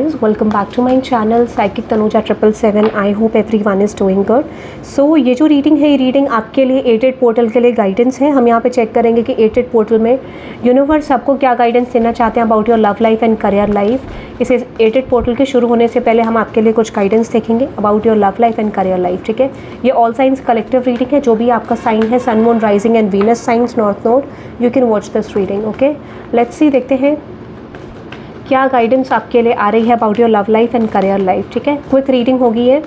Welcome back to my channel psychic Tanuja 777। I hope everyone is doing good. So ये जो reading है, ये reading आपके लिए 88 पोर्टल के लिए गाइडेंस है। हम यहाँ पे चेक करेंगे कि 88 पोर्टल में यूनिवर्स आपको क्या गाइडेंस देना चाहते हैं about your love life and career life. इस 88 पोर्टल के शुरू होने से पहले हम आपके लिए कुछ गाइडेंस देखेंगे about your love life and career life. ठीक है, ये ऑल साइंस कलेक्टिव रीडिंग है। जो भी आपका साइन है, sun moon rising and Venus signs north node, you can watch this reading. Okay, let's see, देखते हैं क्या गाइडेंस आपके लिए आ रही है about your love life and career life. ठीक है, क्विक रीडिंग होगी है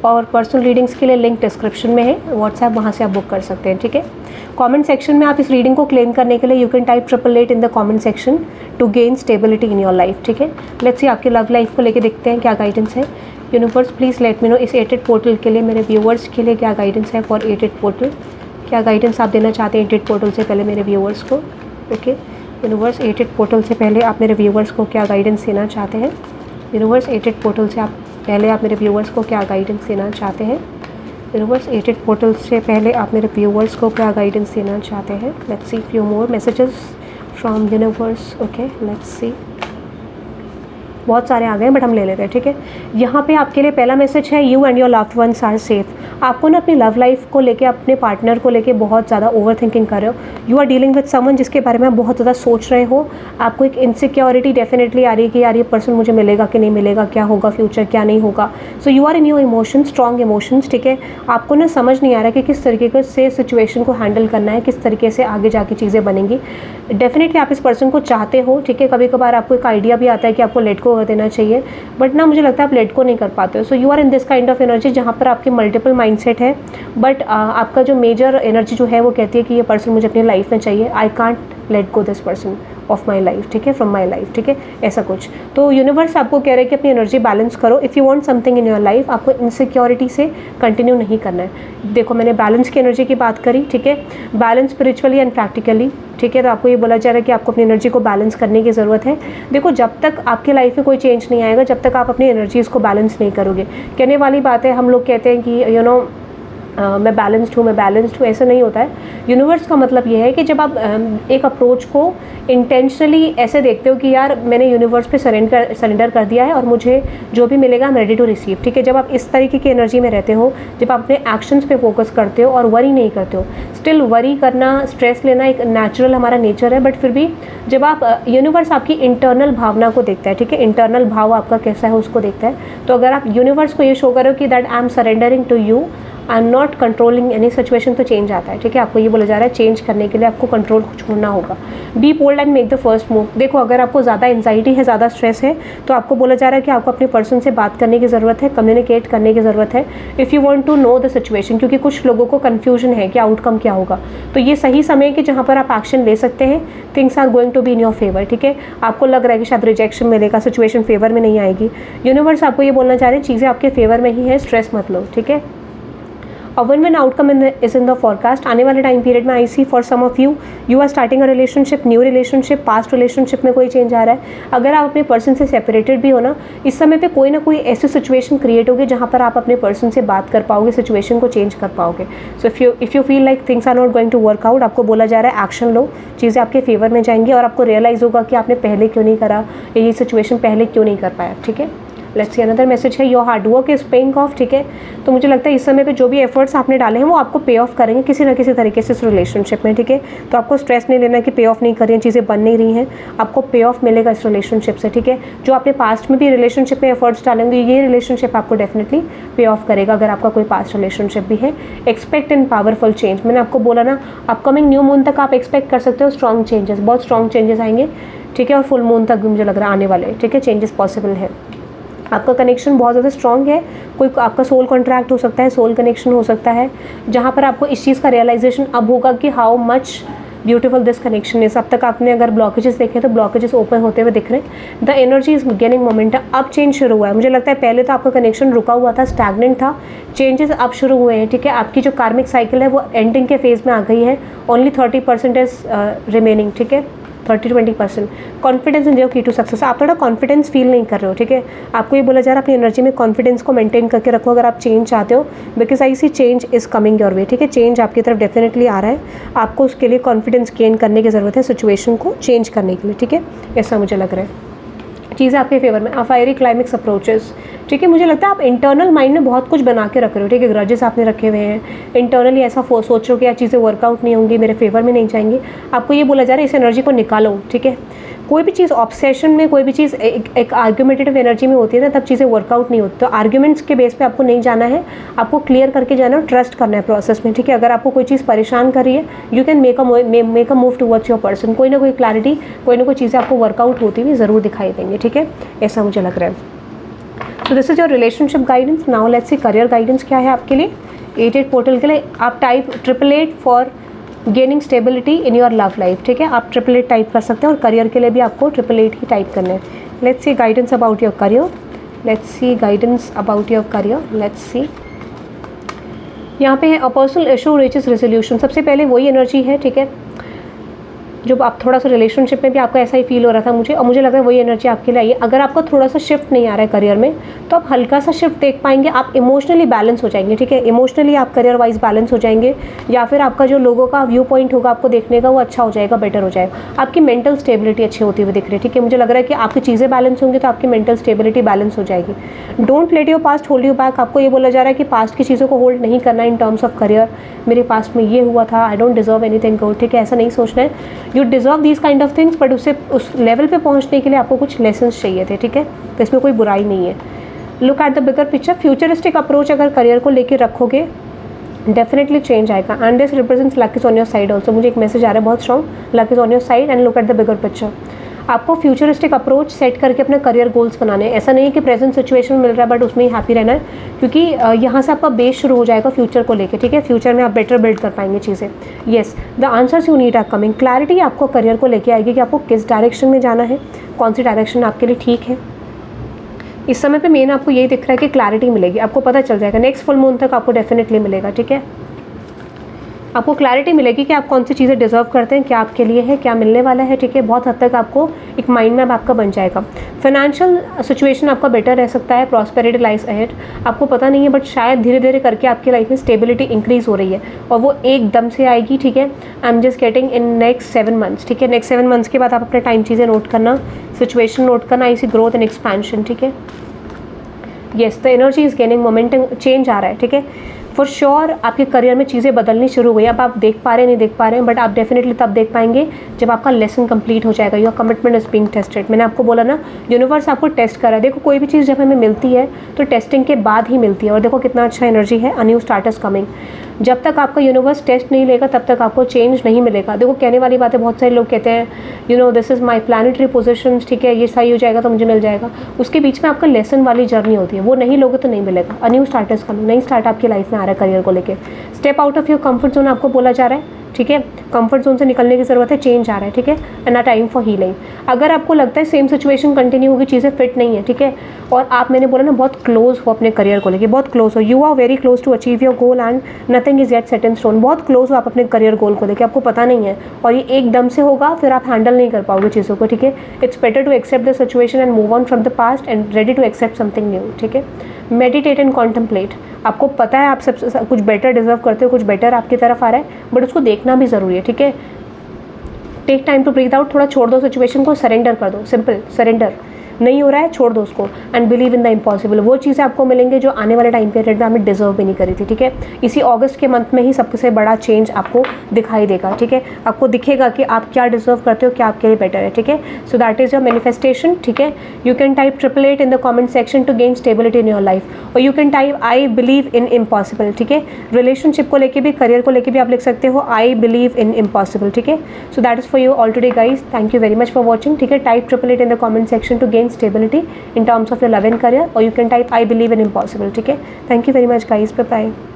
और पर्सनल रीडिंग्स के लिए लिंक डिस्क्रिप्शन में है, व्हाट्सएप, वहाँ से आप बुक कर सकते हैं। ठीक है, कमेंट सेक्शन में आप इस रीडिंग को क्लेम करने के लिए you can type 888 in the comment section to gain stability in your life. ठीक है, लेट्स सी आपकी लव लाइफ को लेके देखते हैं क्या गाइडेंस है। Universe please let me know इस 88 पोर्टल के लिए, मेरे व्यूअर्स के लिए क्या गाइडेंस है फॉर 88 पोर्टल। क्या गाइडेंस आप देना चाहते हैं 88 पोर्टल से पहले मेरे व्यूअर्स को। ओके, यूनिवर्स 88 पोर्टल से पहले आप मेरे व्यूअर्स को क्या गाइडेंस देना चाहते हैं। यूनिवर्स 88 पोर्टल से आप मेरे व्यूअर्स को क्या गाइडेंस देना चाहते हैं। यूनिवर्स 88 पोर्टल से पहले आप मेरे व्यूअर्स को क्या गाइडेंस देना चाहते हैं। Let's see few more messages from universe. Okay, let's सी, बहुत सारे आ गए हैं बट हम ले लेते हैं। ठीक है, यहाँ पे आपके लिए पहला मैसेज है, you and your loved ones are safe. आपको ना अपनी लव लाइफ को लेके, अपने पार्टनर को लेके बहुत ज़्यादा ओवर थिंकिंग कर रहे हो। You are dealing with someone जिसके बारे में आप बहुत ज़्यादा सोच रहे हो। आपको एक इनसिक्योरिटी डेफिनेटली आ रही है कि यार ये पर्सन मुझे मिलेगा कि नहीं मिलेगा, क्या होगा फ्यूचर, क्या नहीं होगा। So you are in your emotions, strong emotions. ठीक है, आपको ना समझ नहीं आ रहा कि किस तरीके से सिचुएशन को हैंडल करना है, किस तरीके से आगे जाके चीज़ें बनेंगी। डेफिनेटली आप इस पर्सन को चाहते हो। ठीक है, कभी कभार आपको एक आइडिया भी आता है कि आपको लेट को देना चाहिए, बट ना मुझे लगता है आप लेट को नहीं कर पाते हो। So you are in this kind of energy जहाँ पर आपके मल्टीपल माइंडसेट है, बट आपका जो मेजर एनर्जी जो है वो कहती है कि ये पर्सन मुझे अपनी लाइफ में चाहिए। I can't let go this person of my life. ठीक है, फ्रॉम माई लाइफ। ठीक है, ऐसा कुछ। तो यूनिवर्स आपको कह रहा है कि अपनी एनर्जी बैलेंस करो। If you want something in your life, आपको इनसिक्योरिटी से कंटिन्यू नहीं करना है। देखो, मैंने बैलेंस की एनर्जी की बात करी। ठीक है, बैलेंस स्पिरिचुअली एंड प्रैक्टिकली। ठीक है, तो आपको ये बोला जा रहा है कि आपको अपनी एनर्जी को बैलेंस करने की ज़रूरत है। देखो, जब तक आपकी लाइफ में कोई चेंज नहीं आएगा, जब तक आप अपनी एनर्जीज़ को बैलेंस नहीं करोगे। कहने वाली बात है, हम लोग कहते हैं कि मैं बैलेंस्ड हूँ, ऐसा नहीं होता है। यूनिवर्स का मतलब ये है कि जब आप एक अप्रोच को इंटेंशनली ऐसे देखते हो कि यार मैंने यूनिवर्स पे सरेंडर कर दिया है और मुझे जो भी मिलेगा I am ready to receive. ठीक है, जब आप इस तरीके की एनर्जी में रहते हो, जब आप अपने एक्शंस पे फोकस करते हो और वरी नहीं करते हो। स्टिल वरी करना, स्ट्रेस लेना एक नेचुरल हमारा नेचर है, बट फिर भी जब आप यूनिवर्स आपकी इंटरनल भावना को देखता है। ठीक है, इंटरनल भाव आपका कैसा है उसको देखता है। तो अगर आप यूनिवर्स को ये शो करो कि that I am surrendering to you, I am not controlling any situation, तो चेंज आता है। ठीक है, आपको ये बोला जा रहा है चेंज करने के लिए आपको कंट्रोल को छोड़ना होगा। Be bold and make the first move. देखो, अगर आपको ज़्यादा एंजाइटी है, ज़्यादा स्ट्रेस है, तो आपको बोला जा रहा है कि आपको अपने पर्सन से बात करने की ज़रूरत है, कम्युनिकेट करने की ज़रूरत है। If you want to know the situation, क्योंकि कुछ लोगों को कन्फ्यूजन है कि आउटकम क्या होगा। तो ये सही समय है कि जहाँ पर आप एक्शन ले सकते हैं। Things are going to be in your favour. ठीक है, आपको लग रहा है कि शायद रिजेक्शन मिलेगा, सिचुएशन फेवर में नहीं आएगी। यूनिवर्स आपको ये बोलना चाह रहे हैं चीज़ें आपके फेवर में ही है, स्ट्रेस मत लो। ठीक है, और one outcome is in the forecast. आने वाले टाइम पीरियड में I see for some of you are starting a relationship, new relationship, past relationship में कोई चेंज आ रहा है। अगर आप अपने पर्सन से सेपरेटेड भी हो ना, इस समय पे कोई ना कोई ऐसी सिचुएशन क्रिएट होगी जहाँ पर आप अपने पर्सन से बात कर पाओगे, सिचुएशन को चेंज कर पाओगे। So if you feel like things are not going to work out, आपको बोला जा रहा है एक्शन लो, चीज़ें आपके फेवर में जाएंगी और आपको रियलाइज़ होगा कि आपने पहले क्यों नहीं करा, ये सिचुएशन पहले क्यों नहीं कर पाया। ठीक है, लेट्स सी अनदर मैसेज है, your hard work is paying off. ठीक है, तो मुझे लगता है इस समय पे जो भी एफर्ट्स आपने डाले हैं वो आपको पे ऑफ करेंगे किसी ना किसी तरीके से इस रिलेशनशिप में। ठीक है, तो आपको स्ट्रेस नहीं लेना कि पे ऑफ नहीं कर रही हैं, चीज़ें बन नहीं रही हैं, आपको पे ऑफ मिलेगा इस रिलेशनशिप से। ठीक है, जो आपने पास्ट में भी रिलेशनशिप में एफर्ट्स डालेंगे, ये रिलेशनशिप आपको डेफिनेटली पे ऑफ करेगा अगर आपका कोई पास्ट रिलेशनशिप भी है। एक्सपेक्ट एंड पावरफुल चेंज, मैंने आपको बोला ना, अपकमिंग न्यू मून तक आप एक्सपेक्ट कर सकते हो स्ट्रॉन्ग चेंजेस, बहुत स्ट्रॉन्ग चेंजेस आएंगे। ठीक है, और फुल मून तक भी मुझे लग रहा है आने वाले। ठीक है, चेंजेस पॉसिबल है। आपका कनेक्शन बहुत ज़्यादा स्ट्रॉन्ग है। कोई आपका सोल कॉन्ट्रैक्ट हो सकता है, सोल कनेक्शन हो सकता है, जहाँ पर आपको इस चीज़ का रियलाइजेशन अब होगा कि how much beautiful this connection is. अब तक आपने अगर ब्लॉकेजेस देखे तो ब्लॉकेजेस ओपन होते हुए दिख रहे हैं। The energy is gaining momentum. अब चेंज शुरू हुआ है। मुझे लगता है पहले तो आपका कनेक्शन रुका हुआ था, स्टैग्नेंट था, चेंजेस अब शुरू हुए हैं। ठीक है, आपकी जो कार्मिक साइकिल है वो एंडिंग के फेज में आ गई है। Only 30% is remaining. ठीक है, 30-20%। कॉन्फिडेंस इन योर की टू सक्सेस। आप थोड़ा कॉन्फिडेंस फील नहीं कर रहे हो। ठीक है, आपको ये बोला जा रहा है अपनी एनर्जी में कॉन्फिडेंस को मेंटेन करके रखो अगर आप चेंज चाहते हो, because I see change is coming your way. ठीक है, चेंज आपकी तरफ डेफिनेटली आ रहा है। आपको उसके लिए कॉन्फिडेंस गेन करने की ज़रूरत है, सिचुएशन को चेंज करने के लिए। ठीक है, ऐसा मुझे लग रहा है। चीज़ें आपके फेवर में। फायरी क्लाइमेक्स अप्रोचेस, ठीक है, मुझे लगता है आप इंटरनल माइंड में बहुत कुछ बना के रख रहे हो, ठीक है, ग्रजेस आपने रखे हुए हैं, इंटरनली ऐसा सोच रहे हो कि यार चीज़ें वर्कआउट नहीं होंगी, मेरे फेवर में नहीं जाएंगी। आपको ये बोला जा रहा है इस एनर्जी को निकालो, ठीक है। कोई भी चीज़ ऑब्सेशन में, कोई भी चीज़ एक आर्ग्यूमेटेटिव एनर्जी में होती है ना, तब चीज़ें वर्कआउट नहीं होती। तो आर्ग्यूमेंट्स के बेस पे आपको नहीं जाना है, आपको क्लियर करके जाना है, ट्रस्ट करना है प्रोसेस में, ठीक है। अगर आपको कोई चीज़ परेशान कर रही है, you can make a move towards your person. कोई ना कोई क्लैरिटी, कोई ना कोई चीज़ें आपको वर्कआउट होती हुई ज़रूर दिखाई देंगी, ठीक है, ऐसा मुझे लग रहा है। So this is your relationship guidance. Now let's see career guidance क्या है आपके लिए 8-8 पोर्टल के लिए। आप type 888 for gaining stability in your love life, ठीक है, आप 888 टाइप कर सकते हैं और करियर के लिए भी आपको 888 ही टाइप करना है। Let's see guidance about your career, let's see guidance about your career, let's see. यहाँ पे है a personal issue reaches resolution. सबसे पहले वही एनर्जी है, ठीक है, जब आप थोड़ा सा रिलेशनशिप में भी आपको ऐसा ही फील हो रहा था मुझे, और मुझे लग रहा है वही एनर्जी आपके लिए आई है। अगर आपका थोड़ा सा शिफ्ट नहीं आ रहा है करियर में, तो आप हल्का सा शिफ्ट देख पाएंगे, आप इमोशनली बैलेंस हो जाएंगे, ठीक है, इमोशनली आप करियर वाइज बैलेंस हो जाएंगे, या फिर आपका जो लोगों का व्यू पॉइंट होगा आपको देखने का वो अच्छा हो जाएगा, बेटर हो जाएगा। आपकी मेंटल स्टेबिलिटी अच्छी होती हुई दिख रही है, ठीक है, मुझे लग रहा है कि आपकी चीज़ें बैलेंस होंगी तो आपकी मेंटल स्टेबिलिटी बैलेंस हो जाएगी। Don't let your past hold you back. आपको ये बोला जा रहा है कि पास्ट की चीज़ों को होल्ड नहीं करना है इन टर्म्स ऑफ करियर। मेरे पास्ट में ये हुआ था, I don't deserve anything good, ठीक है, ऐसा नहीं सोचना है। You deserve these kind of things, but उससे उस लेवल पे पहुंचने के लिए आपको कुछ लेसन्स चाहिए थे, ठीक है, तो इसमें कोई बुराई नहीं है। Look at the bigger picture. Futuristic approach अगर करियर को लेकर रखोगे डेफिनेटली चेंज आएगा। And this represents luck is on your side also. मुझे एक मैसेज आ रहा है बहुत strong, luck is on your side and look at the bigger picture. आपको फ्यूचरिस्टिक अप्रोच सेट करके अपने करियर गोल्स बनाने हैं। ऐसा नहीं है कि प्रेजेंट सिचुएशन मिल रहा है बट उसमें ही हैप्पी रहना है, क्योंकि यहाँ से आपका बेस शुरू हो जाएगा फ्यूचर को लेके, ठीक है, फ्यूचर में आप बेटर बिल्ड कर पाएंगे चीज़ें। Yes, the answers you need are coming. Clarity आपको करियर को लेके आएगी कि आपको किस डायरेक्शन में जाना है, कौन सी डायरेक्शन आपके लिए ठीक है। इस समय पे मेन आपको यही दिख रहा है कि क्लैरिटी मिलेगी, आपको पता चल जाएगा। नेक्स्ट फुल मून तक आपको डेफिनेटली मिलेगा, ठीक है, आपको क्लैरिटी मिलेगी कि आप कौन सी चीज़ें डिजर्व करते हैं, क्या आपके लिए है, क्या मिलने वाला है, ठीक है। बहुत हद तक आपको एक माइंड मैप आपका बन जाएगा। फाइनेंशियल सिचुएशन आपका बेटर रह सकता है, प्रॉस्पेरिटी लाइज अहेड। आपको पता नहीं है बट शायद धीरे धीरे करके आपकी लाइफ में स्टेबिलिटी इंक्रीज हो रही है और वो एकदम से आएगी, ठीक है। I am just getting in next 7 months, ठीक है। नेक्स्ट 7 मंथ्स के बाद आप अपने टाइम चीज़ें नोट करना, सिचुएशन नोट करना, इसी ग्रोथ एंड एक्सपेंशन, ठीक है। Yes, the energy is gaining momentum, change आ रहा है, ठीक है। फॉर श्योर आपके करियर में चीज़ें बदलनी शुरू हुई। अब आप देख पा रहे हैं नहीं देख पा रहे हैं, बट आप डेफिनेटली तब देख पाएंगे जब आपका लेसन कंप्लीट हो जाएगा। Your commitment is being tested. मैंने आपको बोला ना, यूनिवर्स आपको टेस्ट कर रहा है। देखो कोई भी चीज़ जब हमें मिलती है तो टेस्टिंग के बाद ही मिलती है, और देखो कितना अच्छा एनर्जी है, a new start is coming. जब तक आपका यूनिवर्स टेस्ट नहीं लेगा तब तक आपको चेंज नहीं मिलेगा। देखो कहने वाली बातें बहुत सारे लोग कहते हैं, you know this is my planetary position, ठीक है, ये सही हो जाएगा तो मुझे मिल जाएगा। उसके बीच में आपका लेसन वाली जर्नी होती है, वो नहीं लोगे तो नहीं मिलेगा। A new start is coming, नई स्टार्ट आपकी लाइफ में आ रहा है करियर को लेकर। Step out of your comfort zone आपको बोला जा रहा है, ठीक है, कंफर्ट जोन से निकलने की ज़रूरत है, चेंज आ रहा है, ठीक है, and a time for healing. अगर आपको लगता है सेम सिचुएशन कंटिन्यू होगी, चीज़ें फिट नहीं है, ठीक है, और आप, मैंने बोला ना, बहुत क्लोज हो अपने करियर को लेके, बहुत क्लोज हो, you are very close to achieve your goal and nothing is yet set in stone. बहुत क्लोज हो आप अपने करियर गोल को लेके, आपको पता नहीं है और ये एकदम से होगा, फिर आप हैंडल नहीं कर पाओगे चीज़ों को, ठीक है। It's better to accept the situation and move on from the past and ready to accept something new, ठीक है। Meditate and contemplate. आपको पता है आप सब कुछ बेटर डिजर्व करते हो, कुछ बेटर आपकी तरफ आ रहा है, बट उसको देखना भी ज़रूरी है, ठीक है। Take time to breathe out, थोड़ा छोड़ दो सिचुएशन को, सरेंडर कर दो, सिंपल सरेंडर। नहीं हो रहा है, छोड़ दो उसको, and believe in the impossible. वो चीज़ें आपको मिलेंगे जो आने वाले टाइम पीरियड में हमें डिजर्व भी नहीं करी थी, ठीक है। इसी अगस्त के मंथ में ही सबसे बड़ा चेंज आपको दिखाई देगा, ठीक है। आपको दिखेगा कि आप क्या डिजर्व करते हो, क्या आपके लिए बेटर है, ठीक है। So that is your manifestation, ठीक है। You can type 888 in the comment section to gain stability in your life, और you can type I believe in impossible, ठीक है। रिलेशनशिप को लेकर भी, करियर को लेकर भी आप लिख सकते हो आई बिलीव इन इम्पॉसिबल, ठीक है। So that is for you all today guys, thank you very much for watching, ठीक है। Type 888 in the comment section to gain stability in terms of your love and career, or you can type I believe in impossible, ठीक है। Thank you very much guys, bye bye.